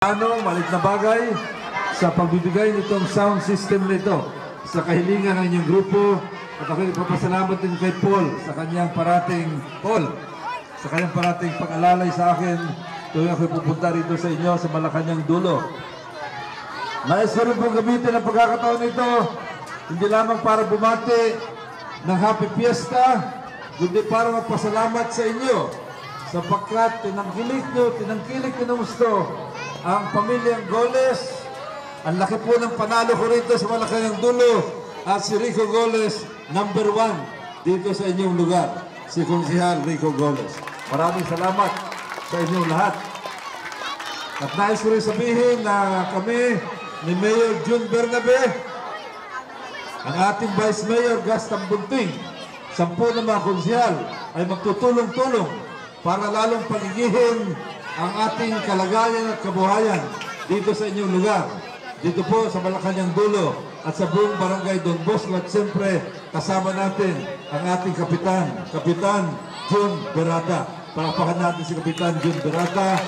Malit na bagay sa pagbibigay nitong sound system nito sa kahilingan ng inyong grupo. At ako nagpapasalamat din kay Paul sa kanyang parating pag-alalay sa akin tuwing ako'y pupunta rito sa inyo sa Malacanang Dulo. Nais ko rin pong gamitin ang pagkakataon nito hindi lamang para bumati ng Happy Fiesta, kundi para magpasalamat sa inyo sapagkat tinangkilik nyo ng gusto ang pamilyang Goles. Ang laki po ng panalo ko rito sa Malacanang Dulo at si Rico Goles, #1 dito sa inyong lugar, si Konsehal Rico Goles. Maraming salamat sa inyong lahat. At nais ko rin sabihin na kami ni Mayor June Bernabe, ang ating Vice Mayor Gaston Bunting, 10 na mga konsehal ay magtutulong-tulong para lalong paligihin ang ating kalagayan at kabuhayan dito sa inyong lugar. Dito po sa Malacanang Dulo at sa buong barangay Don Bosco at siyempre kasama natin ang ating Kapitan June Berata. Palakpakan natin si Kapitan June Berata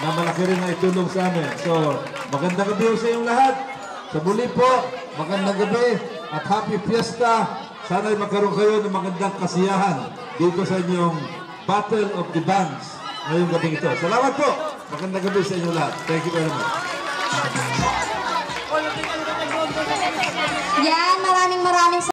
na malaki rin na itulong sa amin. So, magandang gabi sa inyong lahat. Sa muli po, magandang gabi at Happy Fiesta. Sana'y magkaroon kayo ng magandang kasiyahan dito sa inyong Battle of the Bands ngayong gabi ito. Salamat po. Magandang gabi sa inyong lahat. Thank you very much. Yan, maraming